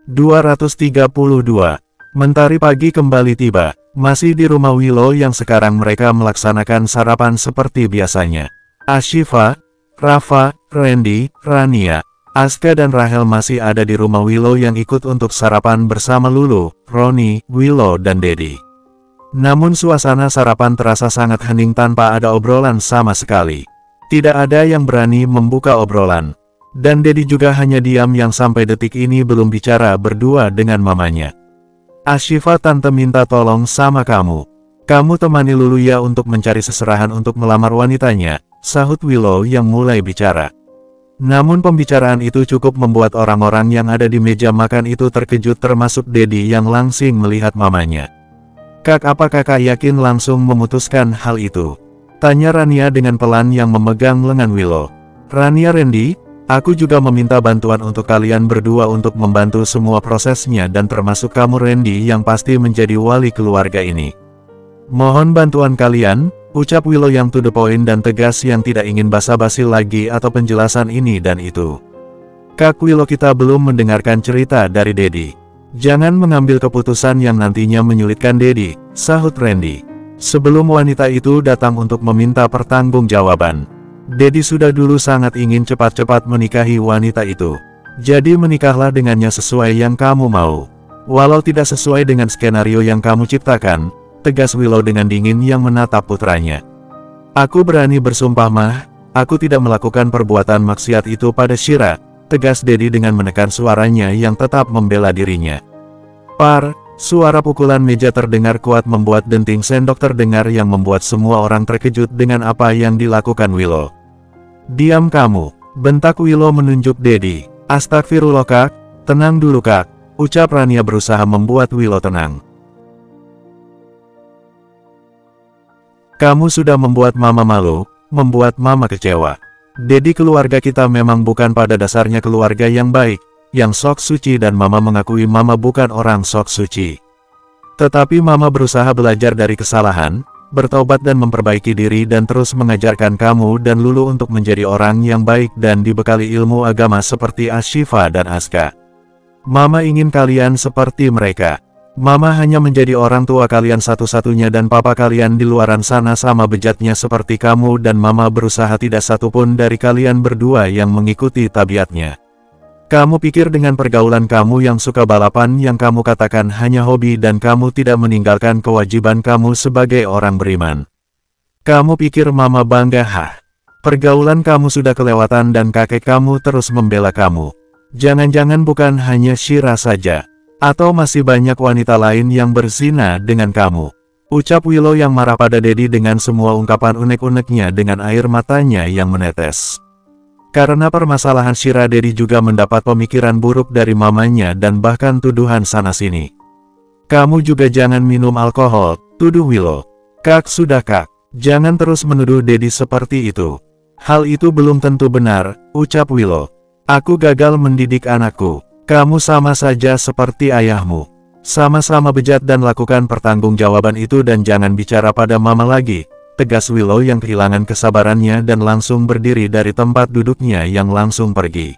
232. Mentari pagi kembali tiba. Masih di rumah Willow yang sekarang mereka melaksanakan sarapan seperti biasanya. Ashifa, Rafa, Randy, Rania, Aska dan Rahel masih ada di rumah Willow yang ikut untuk sarapan bersama Lulu, Roni, Willow dan Daddy. Namun suasana sarapan terasa sangat hening tanpa ada obrolan sama sekali. Tidak ada yang berani membuka obrolan. Dan Daddy juga hanya diam yang sampai detik ini belum bicara berdua dengan mamanya. Ashifa, tante minta tolong sama kamu. Kamu temani Lulu ya untuk mencari seserahan untuk melamar wanitanya, sahut Willow yang mulai bicara. Namun pembicaraan itu cukup membuat orang-orang yang ada di meja makan itu terkejut termasuk Daddy yang langsing melihat mamanya. Kak, apa kakak yakin langsung memutuskan hal itu? Tanya Rania dengan pelan yang memegang lengan Willow. Rania, Randy, aku juga meminta bantuan untuk kalian berdua untuk membantu semua prosesnya dan termasuk kamu Randy yang pasti menjadi wali keluarga ini. Mohon bantuan kalian, ucap Willow yang to the point dan tegas yang tidak ingin basa-basi lagi atau penjelasan ini dan itu. Kak Willow, kita belum mendengarkan cerita dari Daddy. Jangan mengambil keputusan yang nantinya menyulitkan Daddy, sahut Randy. Sebelum wanita itu datang untuk meminta pertanggungjawaban. Daddy sudah dulu sangat ingin cepat-cepat menikahi wanita itu. Jadi menikahlah dengannya sesuai yang kamu mau. Walau tidak sesuai dengan skenario yang kamu ciptakan, tegas Willow dengan dingin yang menatap putranya. Aku berani bersumpah mah, aku tidak melakukan perbuatan maksiat itu pada Shira, tegas Daddy dengan menekan suaranya yang tetap membela dirinya. Par, suara pukulan meja terdengar kuat membuat denting sendok terdengar yang membuat semua orang terkejut dengan apa yang dilakukan Willow. Diam kamu, bentak Willow menunjuk Daddy. Astagfirullah kak, tenang dulu kak, ucap Rania berusaha membuat Willow tenang. Kamu sudah membuat mama malu, membuat mama kecewa. Daddy, keluarga kita memang bukan pada dasarnya keluarga yang baik, yang sok suci dan mama mengakui mama bukan orang sok suci. Tetapi mama berusaha belajar dari kesalahan, bertobat dan memperbaiki diri dan terus mengajarkan kamu dan Lulu untuk menjadi orang yang baik dan dibekali ilmu agama seperti Ashifa dan Aska. Mama ingin kalian seperti mereka. Mama hanya menjadi orang tua kalian satu-satunya dan papa kalian di luaran sana sama bejatnya seperti kamu dan mama berusaha tidak satupun dari kalian berdua yang mengikuti tabiatnya. Kamu pikir dengan pergaulan kamu yang suka balapan yang kamu katakan hanya hobi dan kamu tidak meninggalkan kewajiban kamu sebagai orang beriman. Kamu pikir mama bangga Pergaulan kamu sudah kelewatan dan kakek kamu terus membela kamu. Jangan-jangan bukan hanya Shira saja. Atau masih banyak wanita lain yang berzina dengan kamu. Ucap Willow yang marah pada Daddy dengan semua ungkapan unek-uneknya dengan air matanya yang menetes. Karena permasalahan Shira, Daddy juga mendapat pemikiran buruk dari mamanya dan bahkan tuduhan sana-sini. Kamu juga jangan minum alkohol, tuduh Willow. Kak, sudah kak, jangan terus menuduh Daddy seperti itu. Hal itu belum tentu benar, ucap Willow. Aku gagal mendidik anakku. Kamu sama saja seperti ayahmu. Sama-sama bejat dan lakukan pertanggungjawaban itu dan jangan bicara pada mama lagi, tegas Willow yang kehilangan kesabarannya dan langsung berdiri dari tempat duduknya yang langsung pergi.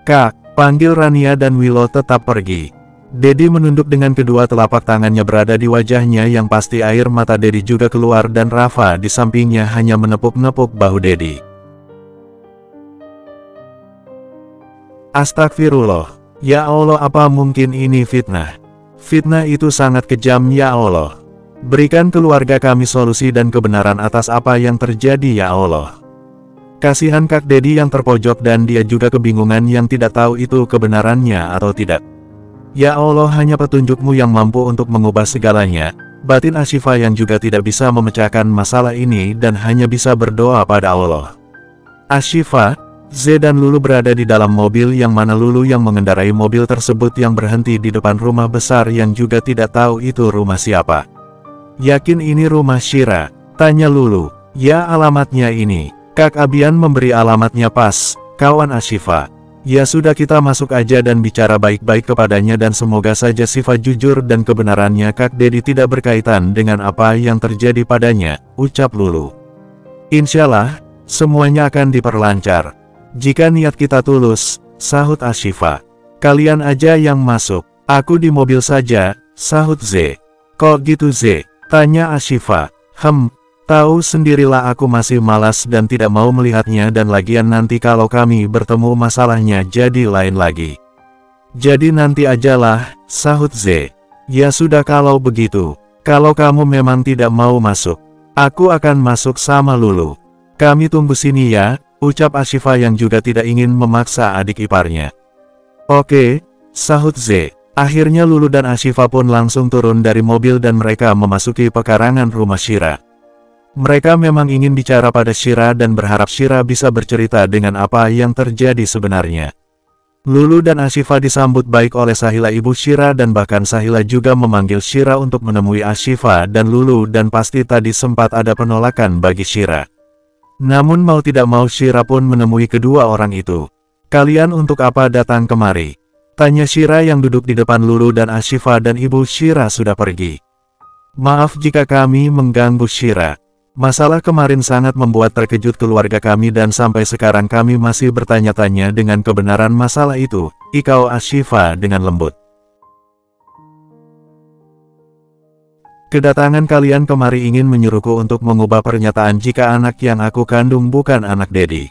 Kak, panggil Rania dan Willow tetap pergi. Daddy menunduk dengan kedua telapak tangannya berada di wajahnya yang pasti air mata Daddy juga keluar dan Rafa di sampingnya hanya menepuk-nepuk bahu Daddy. Astagfirullah. Ya Allah, apa mungkin ini fitnah? Fitnah itu sangat kejam ya Allah. Berikan keluarga kami solusi dan kebenaran atas apa yang terjadi ya Allah. Kasihan Kak Daddy yang terpojok dan dia juga kebingungan yang tidak tahu itu kebenarannya atau tidak. Ya Allah, hanya petunjuk-Mu yang mampu untuk mengubah segalanya. Batin Ashifa yang juga tidak bisa memecahkan masalah ini dan hanya bisa berdoa pada Allah. Ashifa, Z dan Lulu berada di dalam mobil yang mana Lulu yang mengendarai mobil tersebut yang berhenti di depan rumah besar yang juga tidak tahu itu rumah siapa. Yakin ini rumah Shira? Tanya Lulu. Ya, alamatnya ini. Kak Abian memberi alamatnya pas, kawan Ashifa. Ya sudah, kita masuk aja dan bicara baik-baik kepadanya dan semoga saja sifat jujur dan kebenarannya Kak Daddy tidak berkaitan dengan apa yang terjadi padanya, ucap Lulu. Insyaallah, semuanya akan diperlancar. Jika niat kita tulus, sahut Ashifa. Kalian aja yang masuk. Aku di mobil saja, sahut Z. Kok gitu Z? Tanya Ashifa. Tahu sendirilah aku masih malas dan tidak mau melihatnya dan lagian nanti kalau kami bertemu masalahnya jadi lain lagi. Jadi nanti ajalah, sahut Z. Ya sudah kalau begitu. Kalau kamu memang tidak mau masuk, aku akan masuk sama Lulu. Kami tunggu sini ya, ucap Ashifa yang juga tidak ingin memaksa adik iparnya. Oke, sahut Z. Akhirnya Lulu dan Ashifa pun langsung turun dari mobil dan mereka memasuki pekarangan rumah Shira. Mereka memang ingin bicara pada Shira dan berharap Shira bisa bercerita dengan apa yang terjadi sebenarnya. Lulu dan Ashifa disambut baik oleh Sahila ibu Shira dan bahkan Sahila juga memanggil Shira untuk menemui Ashifa dan Lulu dan pasti tadi sempat ada penolakan bagi Shira. Namun mau tidak mau Shira pun menemui kedua orang itu. Kalian untuk apa datang kemari? Tanya Shira yang duduk di depan Lulu dan Ashifa dan ibu Shira sudah pergi. Maaf jika kami mengganggu Shira. Masalah kemarin sangat membuat terkejut keluarga kami dan sampai sekarang kami masih bertanya-tanya dengan kebenaran masalah itu, ikau Ashifa dengan lembut. Kedatangan kalian kemari ingin menyuruhku untuk mengubah pernyataan jika anak yang aku kandung bukan anak Dedi.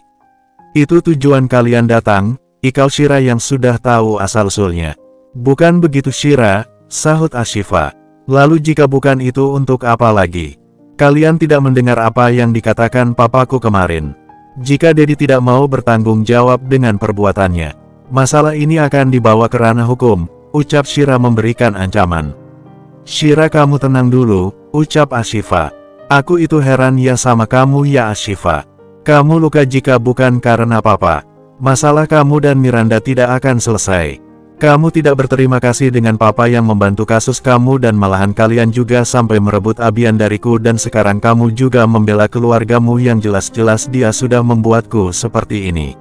Itu tujuan kalian datang, ikau Shira yang sudah tahu asal-usulnya. Bukan begitu Shira, sahut Ashifa. Lalu jika bukan itu untuk apa lagi? Kalian tidak mendengar apa yang dikatakan papaku kemarin. Jika Dedi tidak mau bertanggung jawab dengan perbuatannya, masalah ini akan dibawa ke ranah hukum, ucap Shira memberikan ancaman. Shira kamu tenang dulu, ucap Ashifa. Aku itu heran ya sama kamu ya Ashifa. Kamu luka jika bukan karena papa. Masalah kamu dan Miranda tidak akan selesai. Kamu tidak berterima kasih dengan papa yang membantu kasus kamu dan malahan kalian juga sampai merebut Abian dariku dan sekarang kamu juga membela keluargamu yang jelas-jelas dia sudah membuatku seperti ini.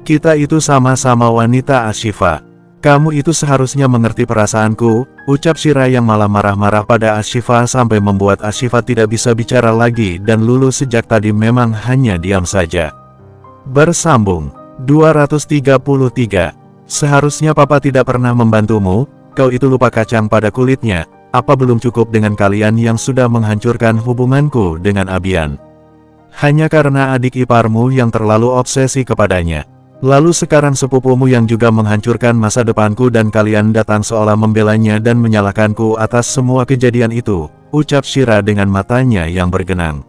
Kita itu sama-sama wanita Ashifa. Kamu itu seharusnya mengerti perasaanku, ucap Shira yang malah marah-marah pada Ashifa sampai membuat Ashifa tidak bisa bicara lagi dan Lulu sejak tadi memang hanya diam saja. Bersambung 233. Seharusnya papa tidak pernah membantumu, kau itu lupa kacang pada kulitnya, apa belum cukup dengan kalian yang sudah menghancurkan hubunganku dengan Abian? Hanya karena adik iparmu yang terlalu obsesi kepadanya. Lalu sekarang sepupumu yang juga menghancurkan masa depanku dan kalian datang seolah membelanya dan menyalahkanku atas semua kejadian itu, ucap Shira dengan matanya yang bergenang.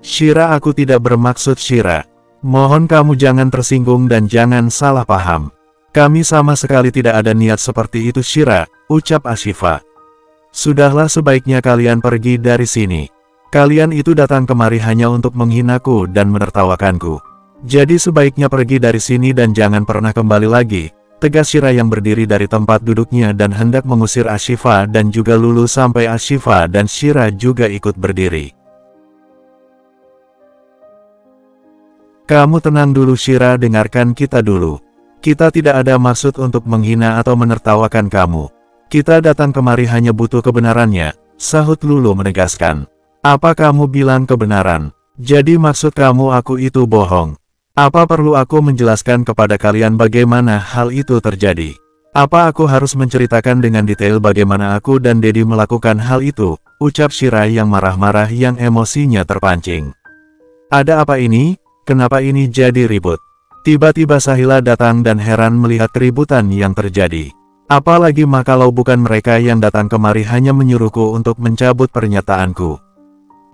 Shira aku tidak bermaksud Shira. Mohon kamu jangan tersinggung dan jangan salah paham. Kami sama sekali tidak ada niat seperti itu Shira, ucap Ashifa. Sudahlah sebaiknya kalian pergi dari sini. Kalian itu datang kemari hanya untuk menghinaku dan menertawakanku. Jadi sebaiknya pergi dari sini dan jangan pernah kembali lagi, tegas Shira yang berdiri dari tempat duduknya dan hendak mengusir Ashifa dan juga Lulu sampai Ashifa dan Shira juga ikut berdiri. Kamu tenang dulu Shira, dengarkan kita dulu. Kita tidak ada maksud untuk menghina atau menertawakan kamu. Kita datang kemari hanya butuh kebenarannya, sahut Lulu menegaskan. Apa kamu bilang kebenaran? Jadi maksud kamu aku itu bohong? Apa perlu aku menjelaskan kepada kalian bagaimana hal itu terjadi? Apa aku harus menceritakan dengan detail bagaimana aku dan Dedi melakukan hal itu? Ucap Shira yang marah-marah yang emosinya terpancing. Ada apa ini? Kenapa ini jadi ribut? Tiba-tiba Sahila datang dan heran melihat keributan yang terjadi. Apalagi kalau bukan mereka yang datang kemari hanya menyuruhku untuk mencabut pernyataanku.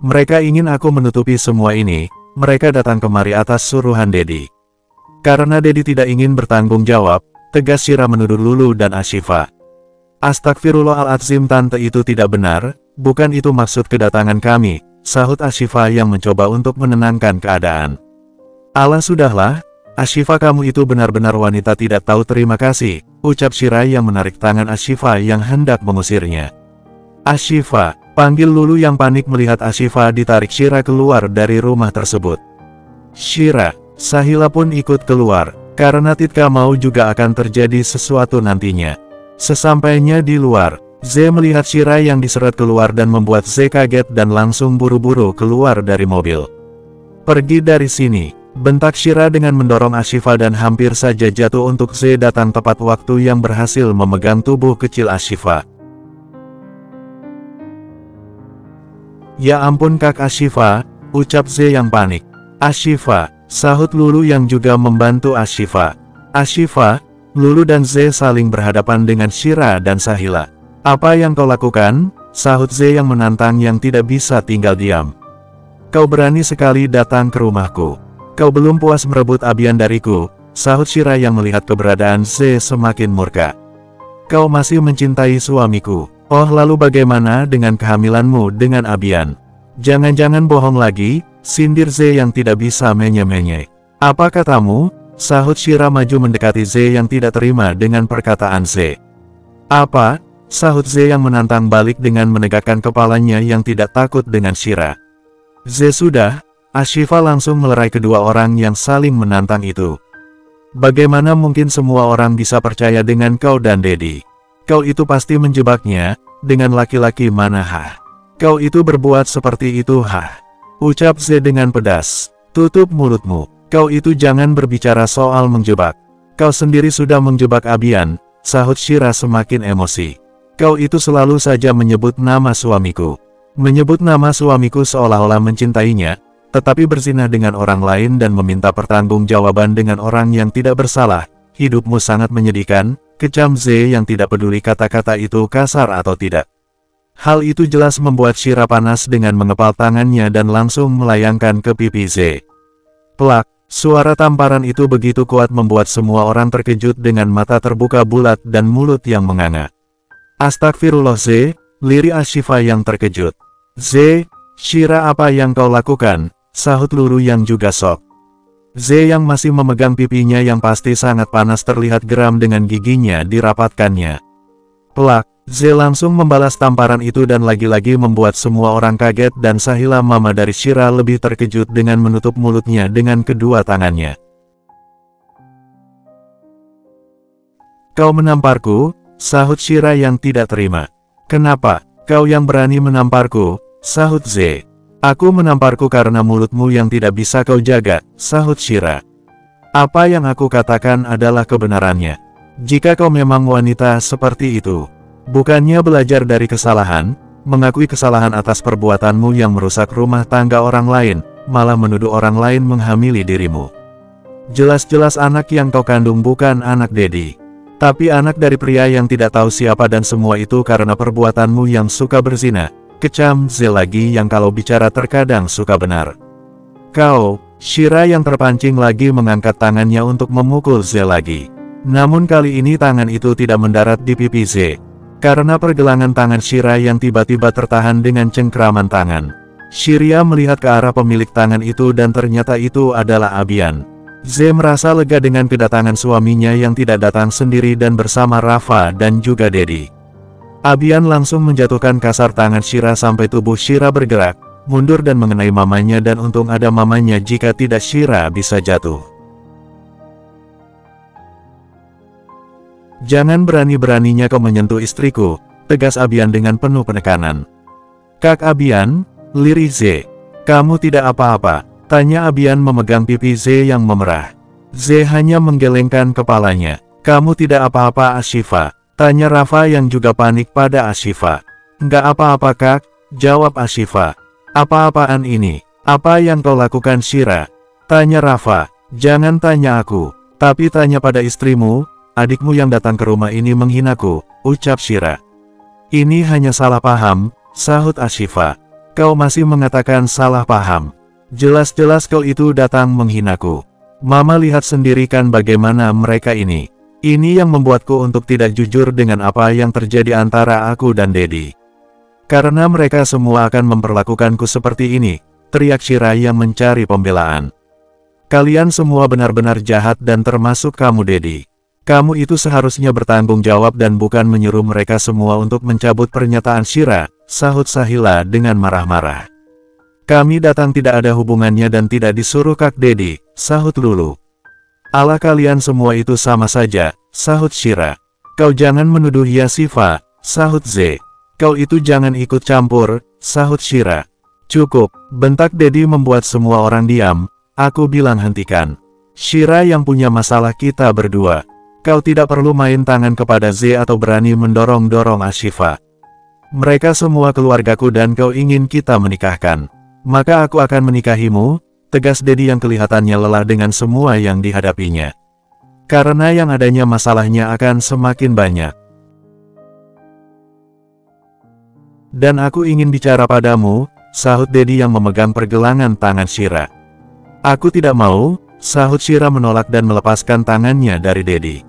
Mereka ingin aku menutupi semua ini, mereka datang kemari atas suruhan Dedi. Karena Dedi tidak ingin bertanggung jawab, tegas Shira menuduh Lulu dan Ashifa. Astagfirullahaladzim tante itu tidak benar, bukan itu maksud kedatangan kami, sahut Ashifa yang mencoba untuk menenangkan keadaan. Alah sudahlah. Ashifa kamu itu benar-benar wanita tidak tahu terima kasih, ucap Shira yang menarik tangan Ashifa yang hendak mengusirnya. Ashifa, panggil Lulu yang panik melihat Ashifa ditarik Shira keluar dari rumah tersebut. Shira, Sahila pun ikut keluar, karena Titka mau juga akan terjadi sesuatu nantinya. Sesampainya di luar, Z melihat Shira yang diseret keluar dan membuat Z kaget dan langsung buru-buru keluar dari mobil. Pergi dari sini. bentak Shira dengan mendorong Ashifa dan hampir saja jatuh untuk Ze datang tepat waktu yang berhasil memegang tubuh kecil Ashifa. Ya ampun Kak Ashifa, ucap Ze yang panik. Ashifa, sahut Lulu yang juga membantu Ashifa. Ashifa, Lulu dan Ze saling berhadapan dengan Shira dan Sahila. Apa yang kau lakukan? Sahut Ze yang menantang yang tidak bisa tinggal diam. Kau berani sekali datang ke rumahku. Kau belum puas merebut Abian dariku, sahut Shira yang melihat keberadaan Ze semakin murka. Kau masih mencintai suamiku. Oh lalu bagaimana dengan kehamilanmu dengan Abian? Jangan-jangan bohong lagi, sindir Ze yang tidak bisa menye-menye. Apa katamu? Sahut Shira maju mendekati Ze yang tidak terima dengan perkataan Ze. Apa? Sahut Ze yang menantang balik dengan menegakkan kepalanya yang tidak takut dengan Shira. Ze sudah. Ashifa langsung melerai kedua orang yang saling menantang itu. Bagaimana mungkin semua orang bisa percaya dengan kau dan Dedi? Kau itu pasti menjebaknya, dengan laki-laki mana hah? Kau itu berbuat seperti itu hah? Ucap Ze dengan pedas. Tutup mulutmu, kau itu jangan berbicara soal menjebak. Kau sendiri sudah menjebak Abian, sahut Shira semakin emosi. Kau itu selalu saja menyebut nama suamiku. Menyebut nama suamiku seolah-olah mencintainya, tetapi berzinah dengan orang lain dan meminta pertanggungjawaban dengan orang yang tidak bersalah. Hidupmu sangat menyedihkan, kecam Ze yang tidak peduli kata-kata itu kasar atau tidak. Hal itu jelas membuat Shira panas dengan mengepal tangannya dan langsung melayangkan ke pipi Ze. Plak, suara tamparan itu begitu kuat membuat semua orang terkejut dengan mata terbuka bulat dan mulut yang menganga. Astagfirullah Ze, lirik Ashifa yang terkejut. Ze, Shira apa yang kau lakukan? Sahut Lulu yang juga sok. Ze yang masih memegang pipinya yang pasti sangat panas terlihat geram dengan giginya dirapatkannya. Plak, Ze langsung membalas tamparan itu dan lagi-lagi membuat semua orang kaget dan Sahila mama dari Shira lebih terkejut dengan menutup mulutnya dengan kedua tangannya. Kau menamparku? Sahut Shira yang tidak terima. Kenapa? Kau yang berani menamparku? Sahut Ze. Aku menamparku karena mulutmu yang tidak bisa kau jaga, sahut Shira. Apa yang aku katakan adalah kebenarannya. Jika kau memang wanita seperti itu, bukannya belajar dari kesalahan, mengakui kesalahan atas perbuatanmu yang merusak rumah tangga orang lain, malah menuduh orang lain menghamili dirimu. Jelas-jelas anak yang kau kandung bukan anak Dedi, tapi anak dari pria yang tidak tahu siapa dan semua itu karena perbuatanmu yang suka berzina. Kecam Ze lagi yang kalau bicara terkadang suka benar. Kau, Shira yang terpancing lagi mengangkat tangannya untuk memukul Ze lagi. Namun kali ini tangan itu tidak mendarat di pipi Ze. Karena pergelangan tangan Shira yang tiba-tiba tertahan dengan cengkraman tangan. Shira melihat ke arah pemilik tangan itu dan ternyata itu adalah Abian. Ze merasa lega dengan kedatangan suaminya yang tidak datang sendiri dan bersama Rafa dan juga Dedi. Abian langsung menjatuhkan kasar tangan Shira sampai tubuh Shira bergerak, mundur dan mengenai mamanya dan untung ada mamanya jika tidak Shira bisa jatuh. Jangan berani-beraninya kau menyentuh istriku, tegas Abian dengan penuh penekanan. Kak Abian, lirik Ze. Kamu tidak apa-apa, tanya Abian memegang pipi Ze yang memerah. Ze hanya menggelengkan kepalanya. Kamu tidak apa-apa Ashifa. Tanya Rafa yang juga panik pada Ashifa. Enggak apa-apa kak, jawab Ashifa. Apa-apaan ini? Apa yang kau lakukan Shira? Tanya Rafa. Jangan tanya aku, tapi tanya pada istrimu, adikmu yang datang ke rumah ini menghinaku, ucap Shira. Ini hanya salah paham, sahut Ashifa. Kau masih mengatakan salah paham. Jelas-jelas kau itu datang menghinaku. Mama lihat sendiri kan bagaimana mereka ini. Ini yang membuatku untuk tidak jujur dengan apa yang terjadi antara aku dan Dedi. Karena mereka semua akan memperlakukanku seperti ini, teriak Shira yang mencari pembelaan. Kalian semua benar-benar jahat dan termasuk kamu Dedi. Kamu itu seharusnya bertanggung jawab dan bukan menyuruh mereka semua untuk mencabut pernyataan Shira, sahut Sahila dengan marah-marah. Kami datang tidak ada hubungannya dan tidak disuruh Kak Dedi, sahut Lulu. Ala kalian semua itu sama saja, sahut Shira. Kau jangan menuduh Yasifa, sahut Ze. Kau itu jangan ikut campur, sahut Shira. Cukup, bentak Dedi membuat semua orang diam. aku bilang hentikan. Shira yang punya masalah kita berdua. Kau tidak perlu main tangan kepada Z atau berani mendorong-dorong Ashifa. Mereka semua keluargaku dan kau ingin kita menikahkan. Maka aku akan menikahimu, tegas Dedi yang kelihatannya lelah dengan semua yang dihadapinya. Karena yang adanya masalahnya akan semakin banyak. Dan aku ingin bicara padamu, sahut Dedi yang memegang pergelangan tangan Shira. Aku tidak mau, sahut Shira menolak dan melepaskan tangannya dari Dedi.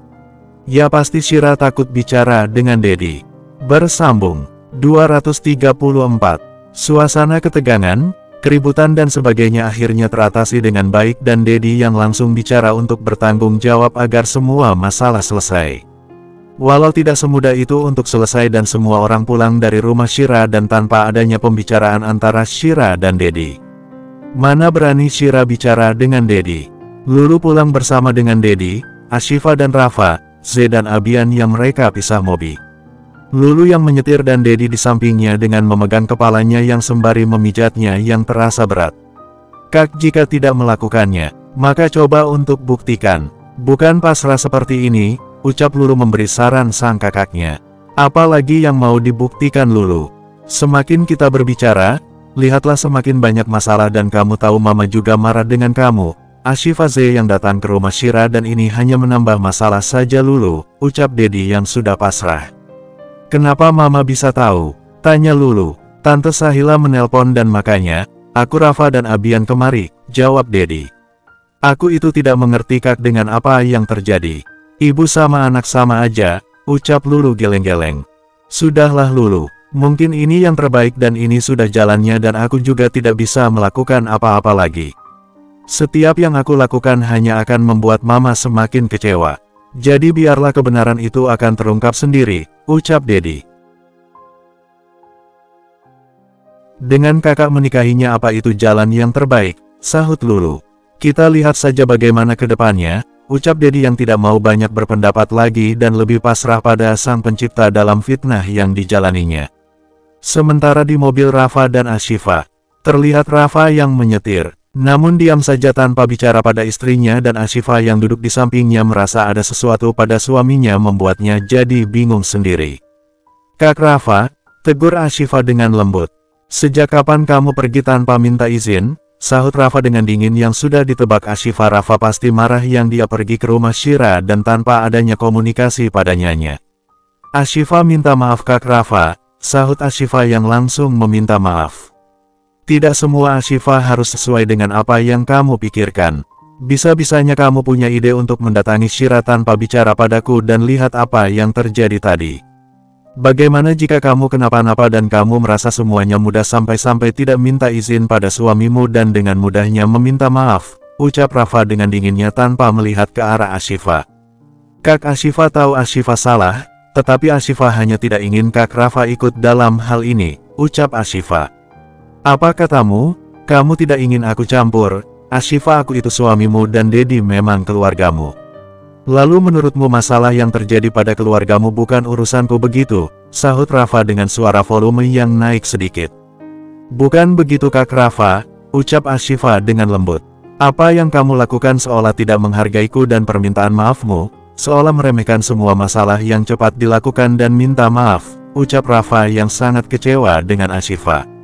Ya pasti Shira takut bicara dengan Dedi. Bersambung. 234. Suasana ketegangan, keributan dan sebagainya akhirnya teratasi dengan baik dan Dedi yang langsung bicara untuk bertanggung jawab agar semua masalah selesai. Walau tidak semudah itu untuk selesai dan semua orang pulang dari rumah Shira dan tanpa adanya pembicaraan antara Shira dan Dedi. Mana berani Shira bicara dengan Dedi. Lulu pulang bersama dengan Dedi, Ashifa dan Rafa, Z dan Abian yang mereka pisah mobil. Lulu yang menyetir dan Dedi di sampingnya dengan memegang kepalanya yang sembari memijatnya yang terasa berat. Kak, jika tidak melakukannya, maka coba untuk buktikan. Bukan pasrah seperti ini, ucap Lulu memberi saran sang kakaknya. Apalagi yang mau dibuktikan Lulu? Semakin kita berbicara, lihatlah semakin banyak masalah dan kamu tahu mama juga marah dengan kamu. Ashifa Z yang datang ke rumah Shira dan ini hanya menambah masalah saja Lulu, ucap Dedi yang sudah pasrah. Kenapa mama bisa tahu? Tanya Lulu. Tante Sahila menelpon dan makanya, aku Rafa dan Abian kemari, jawab Dedi. Aku itu tidak mengerti Kak dengan apa yang terjadi. Ibu sama anak sama aja, ucap Lulu geleng-geleng. Sudahlah Lulu, mungkin ini yang terbaik dan ini sudah jalannya dan aku juga tidak bisa melakukan apa-apa lagi. Setiap yang aku lakukan hanya akan membuat mama semakin kecewa. Jadi biarlah kebenaran itu akan terungkap sendiri, ucap Dedi. Dengan kakak menikahinya apa itu jalan yang terbaik, sahut Lulu. Kita lihat saja bagaimana ke depannya, ucap Dedi yang tidak mau banyak berpendapat lagi dan lebih pasrah pada sang pencipta dalam fitnah yang dijalaninya. Sementara di mobil Rafa dan Ashifa, terlihat Rafa yang menyetir. Namun diam saja tanpa bicara pada istrinya dan Ashifa yang duduk di sampingnya merasa ada sesuatu pada suaminya membuatnya jadi bingung sendiri. Kak Rafa, tegur Ashifa dengan lembut. Sejak kapan kamu pergi tanpa minta izin? Sahut Rafa dengan dingin yang sudah ditebak Ashifa. Rafa pasti marah yang dia pergi ke rumah Shira dan tanpa adanya komunikasi padanya. Ashifa minta maaf Kak Rafa, sahut Ashifa yang langsung meminta maaf. Tidak semua Ashifa harus sesuai dengan apa yang kamu pikirkan. Bisa-bisanya kamu punya ide untuk mendatangi Shira tanpa bicara padaku dan lihat apa yang terjadi tadi. Bagaimana jika kamu kenapa-napa dan kamu merasa semuanya mudah sampai-sampai tidak minta izin pada suamimu dan dengan mudahnya meminta maaf, ucap Rafa dengan dinginnya tanpa melihat ke arah Ashifa. Kak Ashifa tahu Ashifa salah, tetapi Ashifa hanya tidak ingin Kak Rafa ikut dalam hal ini, ucap Ashifa. Apa katamu? Kamu tidak ingin aku campur, Ashifa aku itu suamimu dan Dedi memang keluargamu. Lalu menurutmu masalah yang terjadi pada keluargamu bukan urusanku begitu, sahut Rafa dengan suara volume yang naik sedikit. Bukan begitu Kak Rafa, ucap Ashifa dengan lembut. Apa yang kamu lakukan seolah tidak menghargaiku dan permintaan maafmu, seolah meremehkan semua masalah yang cepat dilakukan dan minta maaf, ucap Rafa yang sangat kecewa dengan Ashifa.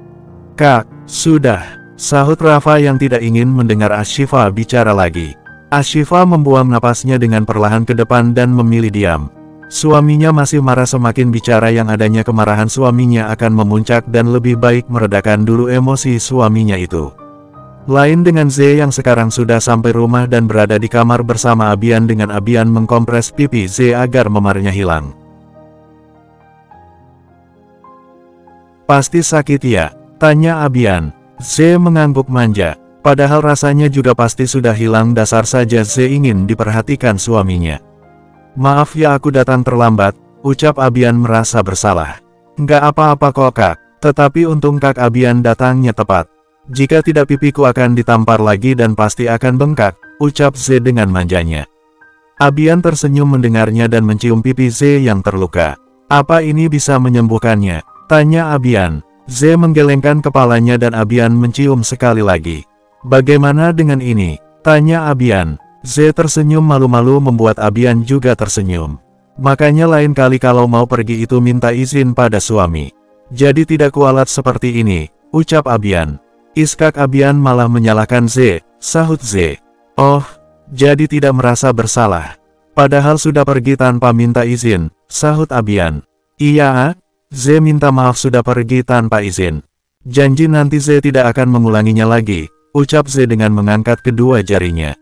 Kak, sudah, sahut Rafa yang tidak ingin mendengar Ashifa bicara lagi. Ashifa membuang napasnya dengan perlahan ke depan dan memilih diam. Suaminya masih marah semakin bicara yang adanya kemarahan suaminya akan memuncak dan lebih baik meredakan dulu emosi suaminya itu. Lain dengan Z yang sekarang sudah sampai rumah dan berada di kamar bersama Abian dengan Abian mengkompres pipi Z agar memarnya hilang. Pasti sakit ya? Tanya Abian. Z mengangguk manja. Padahal rasanya juga pasti sudah hilang dasar saja Z ingin diperhatikan suaminya. Maaf ya aku datang terlambat, ucap Abian merasa bersalah. Nggak apa-apa kok Kak, tetapi untung Kak Abian datangnya tepat. Jika tidak pipiku akan ditampar lagi dan pasti akan bengkak, ucap Z dengan manjanya. Abian tersenyum mendengarnya dan mencium pipi Z yang terluka. Apa ini bisa menyembuhkannya? Tanya Abian. Z menggelengkan kepalanya dan Abian mencium sekali lagi. Bagaimana dengan ini? Tanya Abian. Z tersenyum malu-malu membuat Abian juga tersenyum. Makanya lain kali kalau mau pergi itu minta izin pada suami. Jadi tidak kualat seperti ini, ucap Abian. Iskak Abian malah menyalahkan Z, sahut Z. Oh, jadi tidak merasa bersalah. Padahal sudah pergi tanpa minta izin, sahut Abian. Iya, Z minta maaf sudah pergi tanpa izin. Janji nanti Z tidak akan mengulanginya lagi, ucap Z dengan mengangkat kedua jarinya.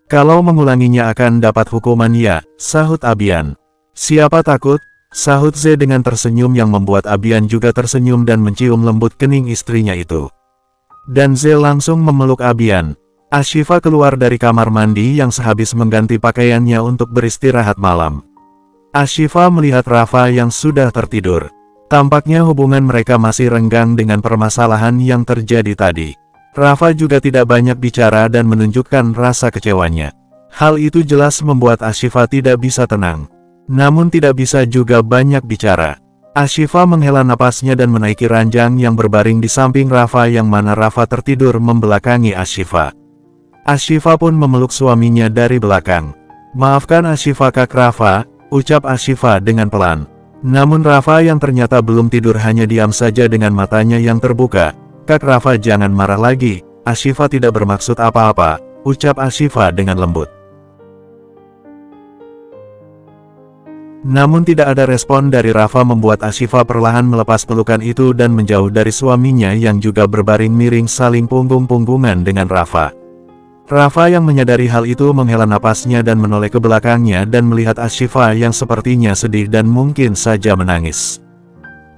Kalau mengulanginya akan dapat hukuman ya, sahut Abian. Siapa takut, sahut Z dengan tersenyum yang membuat Abian juga tersenyum dan mencium lembut kening istrinya itu. Dan Z langsung memeluk Abian. Ashifa keluar dari kamar mandi yang sehabis mengganti pakaiannya untuk beristirahat malam. Ashifa melihat Rafa yang sudah tertidur. Tampaknya hubungan mereka masih renggang dengan permasalahan yang terjadi tadi. Rafa juga tidak banyak bicara dan menunjukkan rasa kecewanya. Hal itu jelas membuat Ashifa tidak bisa tenang. Namun tidak bisa juga banyak bicara. Ashifa menghela napasnya dan menaiki ranjang yang berbaring di samping Rafa yang mana Rafa tertidur membelakangi Ashifa. Ashifa pun memeluk suaminya dari belakang. Maafkan Ashifa Kak Rafa, ucap Ashifa dengan pelan. Namun Rafa yang ternyata belum tidur hanya diam saja dengan matanya yang terbuka. Kak Rafa jangan marah lagi, Ashifa tidak bermaksud apa-apa, ucap Ashifa dengan lembut. Namun tidak ada respon dari Rafa membuat Ashifa perlahan melepas pelukan itu dan menjauh dari suaminya yang juga berbaring miring saling punggung-punggungan dengan Rafa. Rafa yang menyadari hal itu menghela napasnya dan menoleh ke belakangnya dan melihat Ashifa yang sepertinya sedih dan mungkin saja menangis.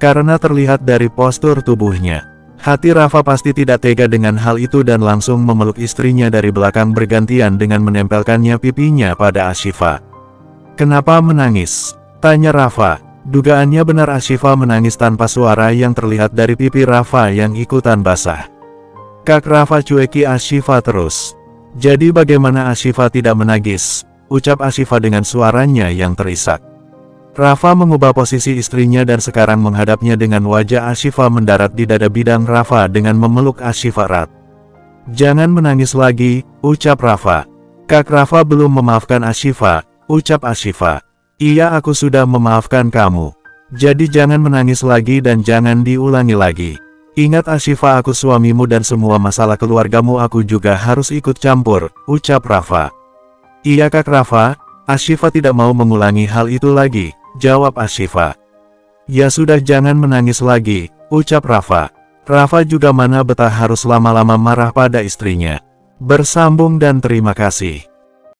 Karena terlihat dari postur tubuhnya. Hati Rafa pasti tidak tega dengan hal itu dan langsung memeluk istrinya dari belakang bergantian dengan menempelkannya pipinya pada Ashifa. Kenapa menangis? Tanya Rafa. Dugaannya benar Ashifa menangis tanpa suara yang terlihat dari pipi Rafa yang ikutan basah. Kak Rafa cueki Ashifa terus. Jadi bagaimana Ashifa tidak menangis? Ucap Ashifa dengan suaranya yang terisak. Rafa mengubah posisi istrinya dan sekarang menghadapnya dengan wajah Ashifa mendarat di dada bidang Rafa dengan memeluk Ashifa erat. Jangan menangis lagi, ucap Rafa. Kak Rafa belum memaafkan Ashifa, ucap Ashifa. Iya aku sudah memaafkan kamu. Jadi jangan menangis lagi dan jangan diulangi lagi. Ingat Ashifa aku suamimu dan semua masalah keluargamu aku juga harus ikut campur, ucap Rafa. Iya Kak Rafa, Ashifa tidak mau mengulangi hal itu lagi. Jawab Ashifa. Ya sudah jangan menangis lagi, ucap Rafa. Rafa juga mana betah harus lama-lama marah pada istrinya. Bersambung dan terima kasih.